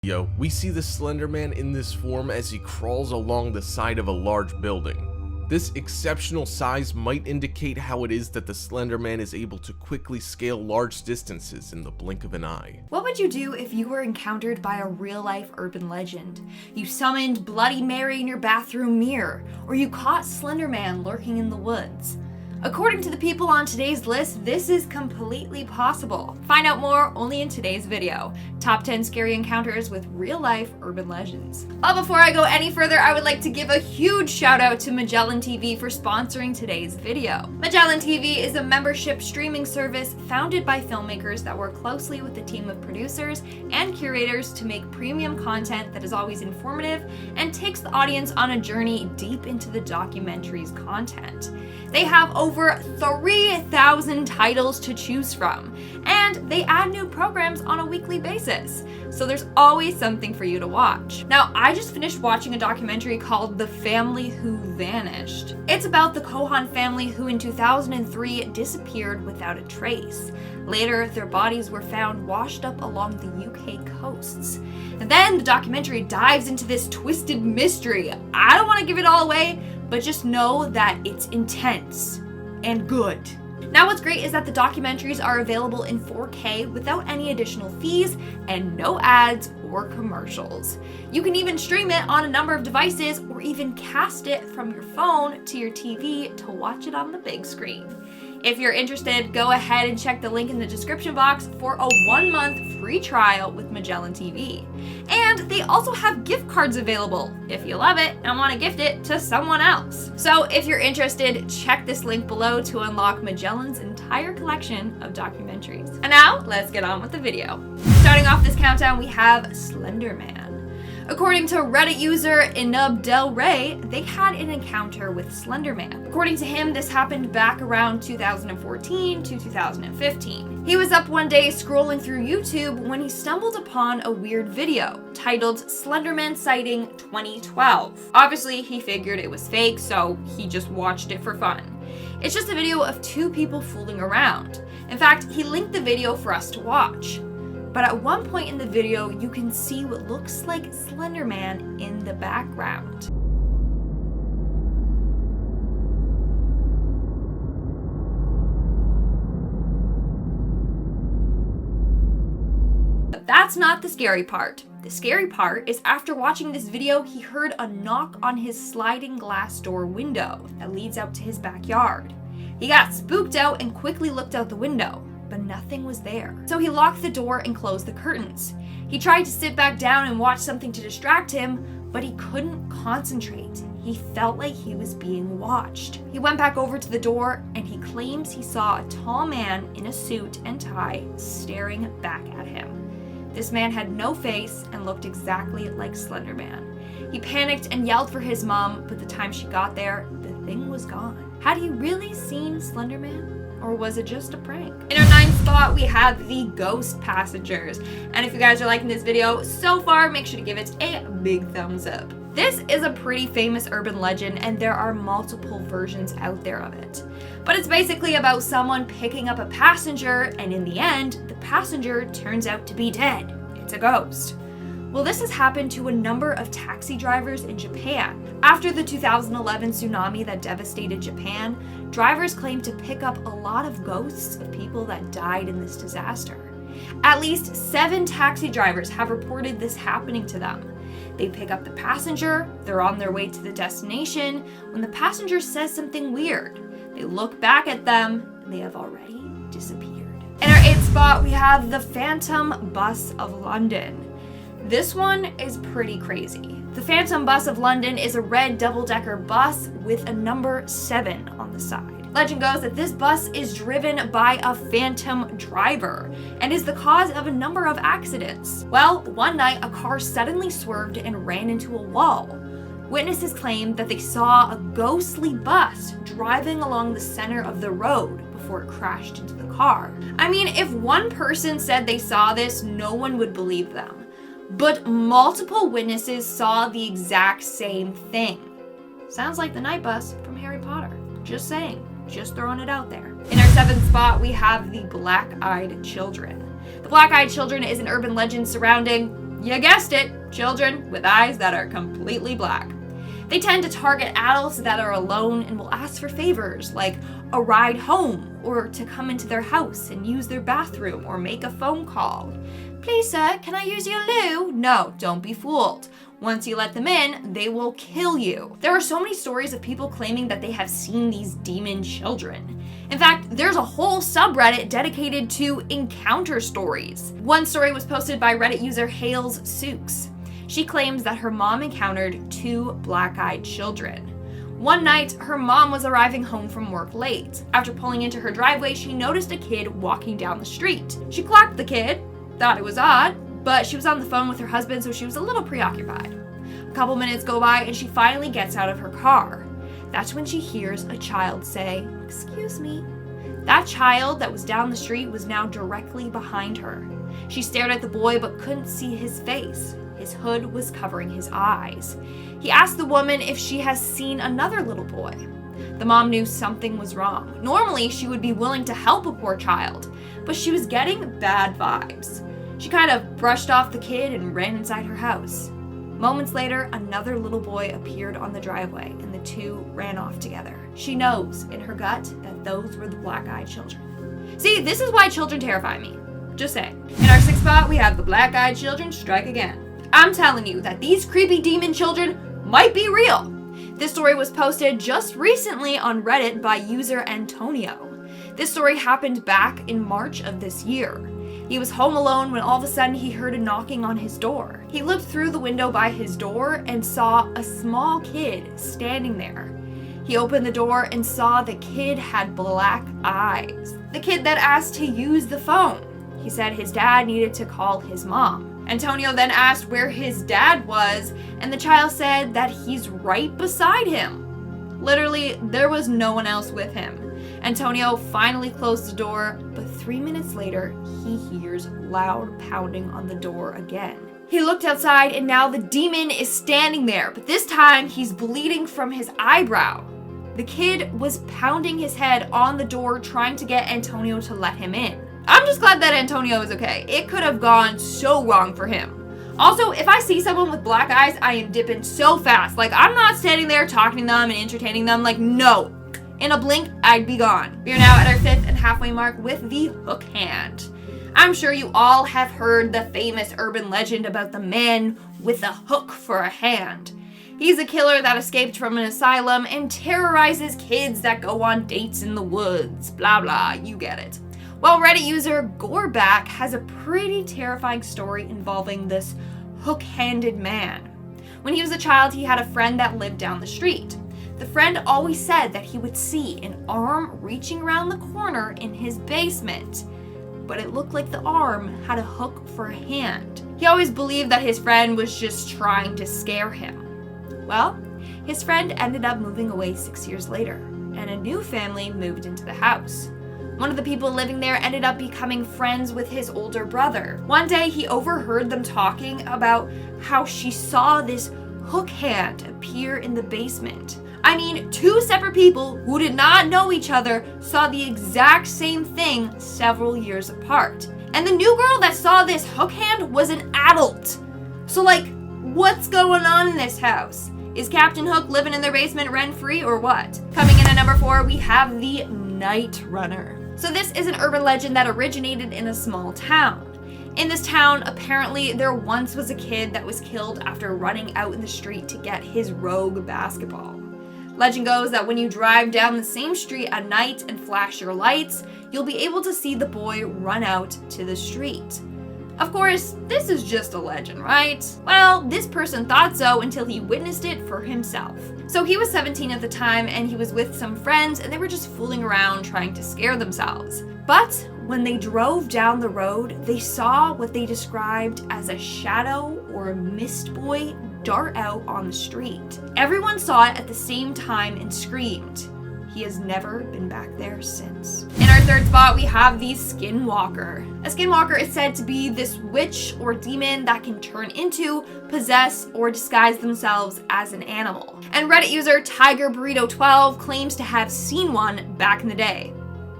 We see the Slenderman in this form as he crawls along the side of a large building. This exceptional size might indicate how it is that the Slenderman is able to quickly scale large distances in the blink of an eye. What would you do if you were encountered by a real-life urban legend? You summoned Bloody Mary in your bathroom mirror, or you caught Slenderman lurking in the woods. According to the people on today's list, this is completely possible. Find out more only in today's video. Top 10 scary encounters with real-life urban legends. But before I go any further, I would like to give a huge shout out to Magellan TV for sponsoring today's video. Magellan TV is a membership streaming service founded by filmmakers that work closely with a team of producers and curators to make premium content that is always informative and takes the audience on a journey deep into the documentary's content. They have over 3,000 titles to choose from, and they add new programs on a weekly basis, so there's always something for you to watch. Now, I just finished watching a documentary called The Family Who Vanished. It's about the Cohan family who in 2003 disappeared without a trace. Later, their bodies were found washed up along the UK coasts. And then the documentary dives into this twisted mystery. I don't want to give it all away, but just know that it's intense and good. Now what's great is that the documentaries are available in 4K without any additional fees and no ads or commercials. You can even stream it on a number of devices or even cast it from your phone to your TV to watch it on the big screen. If you're interested, go ahead and check the link in the description box for a 1-month free trial with Magellan TV. And they also have gift cards available if you love it and want to gift it to someone else. So if you're interested, check this link below to unlock Magellan's entire collection of documentaries. And now, let's get on with the video. Starting off this countdown, we have Slenderman. According to Reddit user Inub Del Rey, they had an encounter with Slenderman. According to him, this happened back around 2014 to 2015. He was up one day scrolling through YouTube when he stumbled upon a weird video titled Slenderman Sighting 2012. Obviously, he figured it was fake, so he just watched it for fun. It's just a video of two people fooling around. In fact, he linked the video for us to watch. But at one point in the video, you can see what looks like Slenderman in the background. But that's not the scary part. The scary part is after watching this video, he heard a knock on his sliding glass door window that leads out to his backyard. He got spooked out and quickly looked out the window, but nothing was there. So he locked the door and closed the curtains. He tried to sit back down and watch something to distract him, but he couldn't concentrate. He felt like he was being watched. He went back over to the door and he claims he saw a tall man in a suit and tie staring back at him. This man had no face and looked exactly like Slenderman. He panicked and yelled for his mom, but the time she got there, the thing was gone. Had he really seen Slenderman? Or was it just a prank? In our 9th spot, we have the ghost passengers. And if you guys are liking this video so far, make sure to give it a big thumbs up. This is a pretty famous urban legend and there are multiple versions out there of it. But it's basically about someone picking up a passenger and in the end, the passenger turns out to be dead. It's a ghost. Well, this has happened to a number of taxi drivers in Japan. After the 2011 tsunami that devastated Japan, drivers claimed to pick up a lot of ghosts of people that died in this disaster. At least 7 taxi drivers have reported this happening to them. They pick up the passenger, they're on their way to the destination, when the passenger says something weird. They look back at them, and they have already disappeared. In our 8th spot, we have the Phantom Bus of London. This one is pretty crazy. The Phantom Bus of London is a red double-decker bus with a number 7 on the side. Legend goes that this bus is driven by a phantom driver and is the cause of a number of accidents. Well, one night a car suddenly swerved and ran into a wall. Witnesses claimed that they saw a ghostly bus driving along the center of the road before it crashed into the car. I mean, if one person said they saw this, no one would believe them. But multiple witnesses saw the exact same thing. Sounds like the night bus from Harry Potter. Just saying. Just throwing it out there. In our 7th spot, we have the Black-Eyed Children. The Black-Eyed Children is an urban legend surrounding You guessed it, children with eyes that are completely black. They tend to target adults that are alone and will ask for favors like a ride home or to come into their house and use their bathroom or make a phone call. Please, sir, can I use your loo? No, don't be fooled. Once you let them in, they will kill you. There are so many stories of people claiming that they have seen these demon children. In fact, there's a whole subreddit dedicated to encounter stories. One story was posted by Reddit user Hales Sooks. She claims that her mom encountered 2 black-eyed children. One night, her mom was arriving home from work late. After pulling into her driveway, she noticed a kid walking down the street. She clocked the kid, thought it was odd, but she was on the phone with her husband, so she was a little preoccupied. A couple minutes go by and she finally gets out of her car. That's when she hears a child say, "Excuse me." That child that was down the street was now directly behind her. She stared at the boy but couldn't see his face. His hood was covering his eyes. He asked the woman if she has seen another little boy. The mom knew something was wrong. Normally, she would be willing to help a poor child, but she was getting bad vibes. She kind of brushed off the kid and ran inside her house. Moments later, another little boy appeared on the driveway, and the 2 ran off together. She knows in her gut that those were the black-eyed children. See, this is why children terrify me. Just saying. In our 6th spot, we have the black-eyed children strike again. I'm telling you that these creepy demon children might be real. This story was posted just recently on Reddit by user Antonio. This story happened back in March of this year. He was home alone when all of a sudden he heard a knocking on his door. He looked through the window by his door and saw a small kid standing there. He opened the door and saw the kid had black eyes. The kid that asked to use the phone. He said his dad needed to call his mom. Antonio then asked where his dad was, and the child said that he's right beside him. Literally, there was no one else with him. Antonio finally closed the door, but 3 minutes later, he hears loud pounding on the door again. He looked outside, and now the demon is standing there, but this time he's bleeding from his eyebrow. The kid was pounding his head on the door, trying to get Antonio to let him in. I'm just glad that Antonio is okay. It could have gone so wrong for him. Also, if I see someone with black eyes, I am dipping so fast. Like, I'm not standing there talking to them and entertaining them. Like, no. In a blink, I'd be gone. We are now at our 5th and halfway mark with the hook hand. I'm sure you all have heard the famous urban legend about the man with a hook for a hand. He's a killer that escaped from an asylum and terrorizes kids that go on dates in the woods. Blah, blah, you get it. Well, Reddit user Goreback has a pretty terrifying story involving this hook-handed man. When he was a child, he had a friend that lived down the street. The friend always said that he would see an arm reaching around the corner in his basement, but it looked like the arm had a hook for a hand. He always believed that his friend was just trying to scare him. Well, his friend ended up moving away 6 years later, and a new family moved into the house. One of the people living there ended up becoming friends with his older brother. One day, he overheard them talking about how she saw this hook hand appear in the basement. I mean, 2 separate people who did not know each other saw the exact same thing several years apart. And the new girl that saw this hook hand was an adult. So, like, what's going on in this house? Is Captain Hook living in their basement rent-free or what? Coming in at number 4, we have the Night Runner. So this is an urban legend that originated in a small town. In this town, apparently there once was a kid that was killed after running out in the street to get his rogue basketball. Legend goes that when you drive down the same street at night and flash your lights, you'll be able to see the boy run out to the street. Of course, this is just a legend, right? Well, this person thought so until he witnessed it for himself. So he was 17 at the time and he was with some friends and they were just fooling around trying to scare themselves. But when they drove down the road, they saw what they described as a shadow or a mist boy dart out on the street. Everyone saw it at the same time and screamed. He has never been back there since. In our 3rd spot, we have the Skinwalker. A Skinwalker is said to be this witch or demon that can turn into, possess, or disguise themselves as an animal. And Reddit user TigerBurrito12 claims to have seen one back in the day.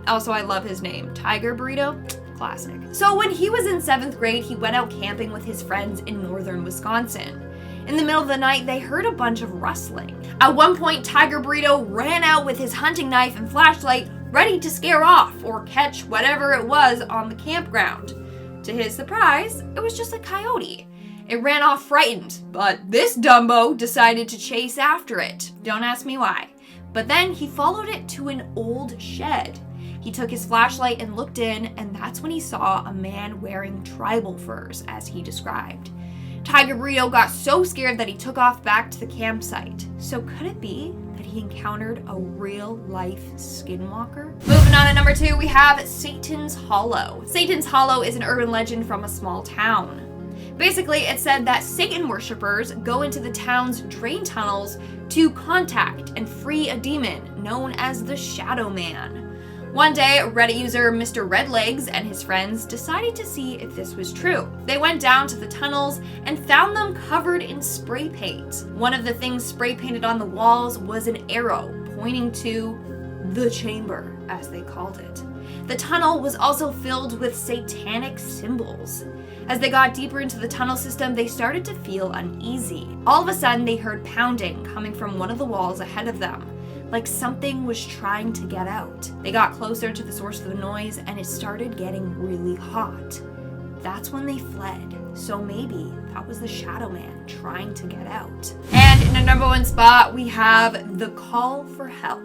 Also, I love his name. Tiger Burrito? Classic. So when he was in 7th grade, he went out camping with his friends in northern Wisconsin. In the middle of the night, they heard a bunch of rustling. At one point, Tiger Burrito ran out with his hunting knife and flashlight, ready to scare off or catch whatever it was on the campground. To his surprise, it was just a coyote. It ran off frightened, but this Dumbo decided to chase after it. Don't ask me why. But then he followed it to an old shed. He took his flashlight and looked in, and that's when he saw a man wearing tribal furs, as he described. Tiger Burrito got so scared that he took off back to the campsite. So could it be that he encountered a real-life skinwalker? Moving on to number 2, we have Satan's Hollow. Satan's Hollow is an urban legend from a small town. Basically, it said that Satan worshippers go into the town's drain tunnels to contact and free a demon known as the Shadow Man. One day, Reddit user Mr. Redlegs and his friends decided to see if this was true. They went down to the tunnels and found them covered in spray paint. One of the things spray painted on the walls was an arrow pointing to the chamber, as they called it. The tunnel was also filled with satanic symbols. As they got deeper into the tunnel system, they started to feel uneasy. All of a sudden, they heard pounding coming from one of the walls ahead of them, like something was trying to get out. They got closer to the source of the noise, and it started getting really hot. That's when they fled. So maybe that was the Shadow Man trying to get out. And in our number 1 spot, we have the call for help.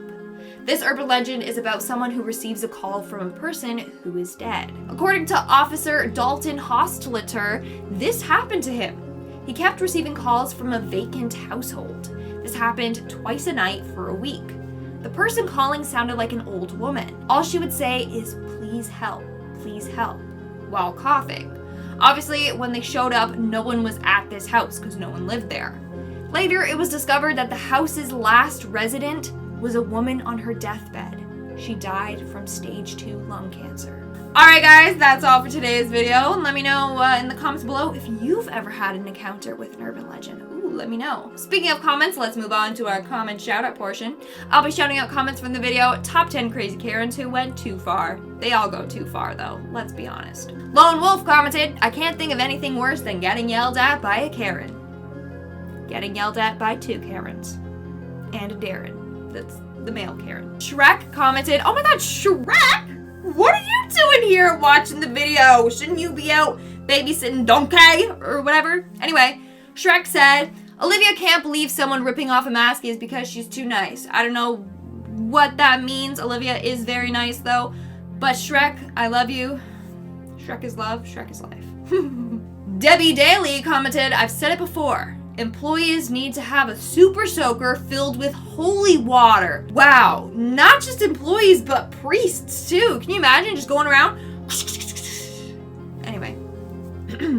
This urban legend is about someone who receives a call from a person who is dead. According to Officer Dalton Hosteliter, this happened to him. He kept receiving calls from a vacant household. This happened twice a night for a week. The person calling sounded like an old woman. All she would say is, please help, while coughing. Obviously, when they showed up, no one was at this house because no one lived there. Later, it was discovered that the house's last resident was a woman on her deathbed. She died from stage 2 lung cancer. Alright guys, that's all for today's video. And let me know in the comments below if you've ever had an encounter with an urban legend. Ooh, let me know. Speaking of comments, let's move on to our comment shout-out portion. I'll be shouting out comments from the video, top 10 crazy Karens who went too far. They all go too far though, let's be honest. Lone Wolf commented, I can't think of anything worse than getting yelled at by a Karen. Getting yelled at by 2 Karens. And a Darren. That's the male Karen. Shrek commented, oh my god, Shrek? What are you doing here watching the video? Shouldn't you be out babysitting Donkey or whatever? Anyway, Shrek said, Olivia can't believe someone ripping off a mask is because she's too nice. I don't know what that means. Olivia is very nice though. But Shrek, I love you. Shrek is love, Shrek is life. Debbie Daly commented, I've said it before. Employees need to have a super soaker filled with holy water. Wow, not just employees, but priests too. Can you imagine just going around? Anyway,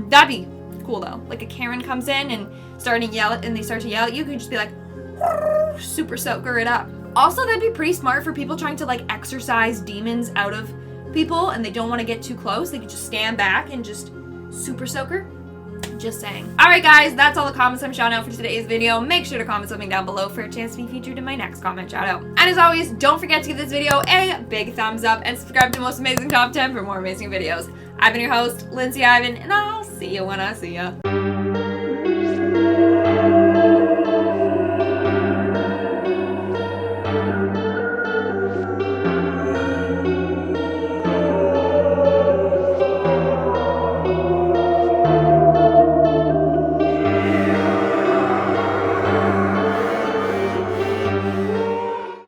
that'd be cool though. Like a Karen comes in and they start to yell at you. You could just be like, super soaker it up. Also, that'd be pretty smart for people trying to like exorcise demons out of people and they don't want to get too close. They could just stand back and just super soaker. Just saying. Alright guys, that's all the comments I'm shouting out for today's video. Make sure to comment something down below for a chance to be featured in my next comment shout out. And as always, don't forget to give this video a big thumbs up and subscribe to Most Amazing Top 10 for more amazing videos. I've been your host, Lindsay Ivan, and I'll see you when I see ya.